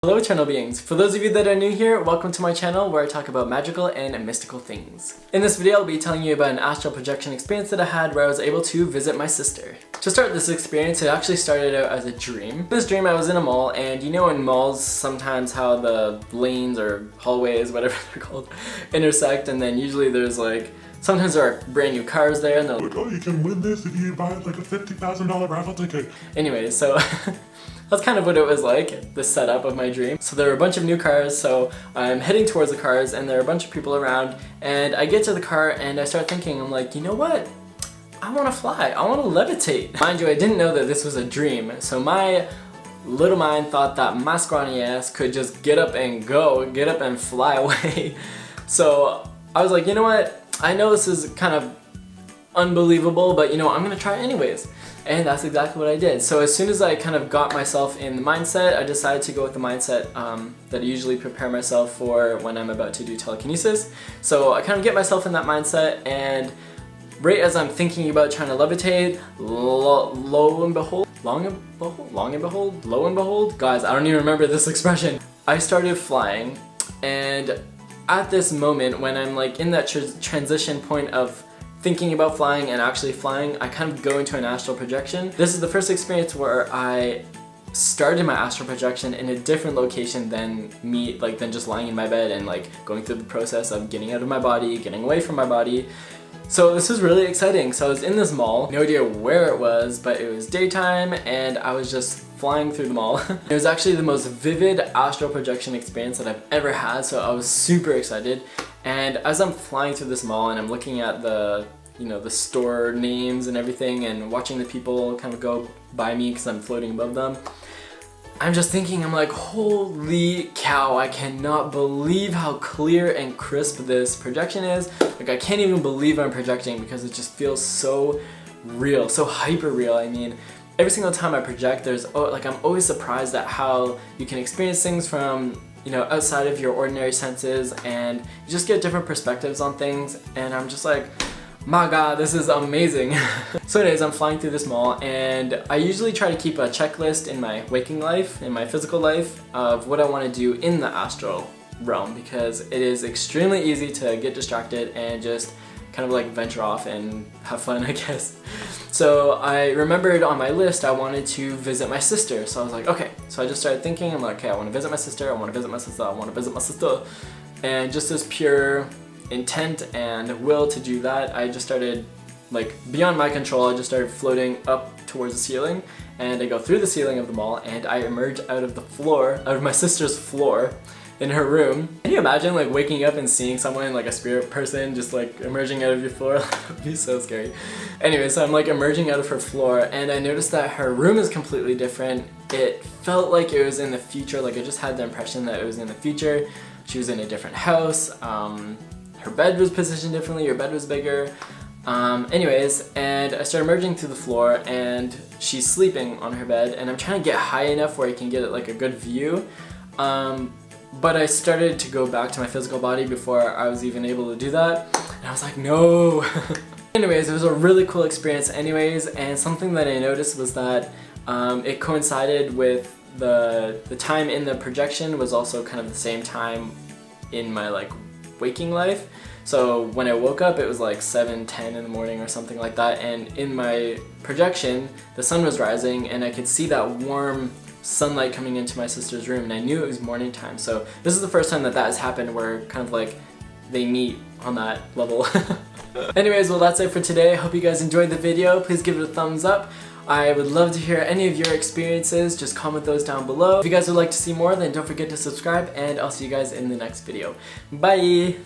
Hello channel beings! For those of you that are new here, welcome to my channel where I talk about magical and mystical things. In this video I'll be telling you about an astral projection experience that I had where I was able to visit my sister. To start this experience, it actually started out as a dream. This dream I was in a mall, and you know in malls sometimes how the lanes or hallways, whatever they're called, intersect, and then usually there's like sometimes there are brand new cars there and they're like, oh, you can win this if you buy like a $50,000 raffle ticket. Anyway, so that's kind of what it was like, the setup of my dream. So there were a bunch of new cars, so I'm heading towards the cars and there are a bunch of people around, and I get to the car and I start thinking, I'm like, you know what? I want to fly, I want to levitate. Mind you, I didn't know that this was a dream, so my little mind thought that my scrawny ass could just get up and go, get up and fly away. So I was like, you know what? I know this is kind of unbelievable, but you know, I'm gonna try it anyways. And that's exactly what I did. So as soon as I kind of got myself in the mindset, I decided to go with the mindset that I usually prepare myself for when I'm about to do telekinesis. So I kind of get myself in that mindset, and right as I'm thinking about trying to levitate, lo and behold, guys, I don't even remember this expression. I started flying, and at this moment when I'm like in that transition point of thinking about flying and actually flying, I kind of go into an astral projection. This is the first experience where I started my astral projection in a different location than than just lying in my bed and like going through the process of getting out of my body, getting away from my body. So this was really exciting. So I was in this mall, no idea where it was, but it was daytime and I was just flying through the mall. It was actually the most vivid astral projection experience that I've ever had, so I was super excited. And as I'm flying through this mall and I'm looking at the store names and everything and watching the people kind of go by me because I'm floating above them, I'm just thinking, I'm like, holy cow, I cannot believe how clear and crisp this projection is. Like, I can't even believe I'm projecting because it just feels so real, so hyper real. I mean, every single time I project, I'm always surprised at how you can experience things from, outside of your ordinary senses, and you just get different perspectives on things, and I'm just like, my god, this is amazing. So anyways, I'm flying through this mall, and I usually try to keep a checklist in my waking life, in my physical life, of what I want to do in the astral realm, because it is extremely easy to get distracted and just kind of like venture off and have fun, I guess. So I remembered on my list I wanted to visit my sister, so I was like, okay. So I just started thinking, I'm like, okay, I want to visit my sister, I want to visit my sister, I want to visit my sister. And just this pure intent and will to do that, I just started, like, beyond my control, I just started floating up towards the ceiling, and I go through the ceiling of the mall and I emerge out of my sister's floor in her room. Can you imagine like waking up and seeing someone, like a spirit person, just like emerging out of your floor? That would be so scary. Anyway, so I'm like emerging out of her floor, and I noticed that her room is completely different. It felt like it was in the future, like I just had the impression that it was in the future. She was in a different house. Her bed was positioned differently, her bed was bigger. Anyways, and I start emerging through the floor, and she's sleeping on her bed, and I'm trying to get high enough where I can get like a good view. But I started to go back to my physical body before I was even able to do that, and I was like, no. Anyways, it was a really cool experience anyways, and something that I noticed was that it coincided with the time in the projection was also kind of the same time in my like waking life. So when I woke up, it was like 7:10 in the morning or something like that, and in my projection the sun was rising and I could see that warm sunlight coming into my sister's room, and I knew it was morning time. So this is the first time that has happened where kind of like they meet on that level. Anyways, well, that's it for today. I hope you guys enjoyed the video. Please give it a thumbs up. I would love to hear any of your experiences. Just comment those down below. If you guys would like to see more, then don't forget to subscribe, and I'll see you guys in the next video. Bye!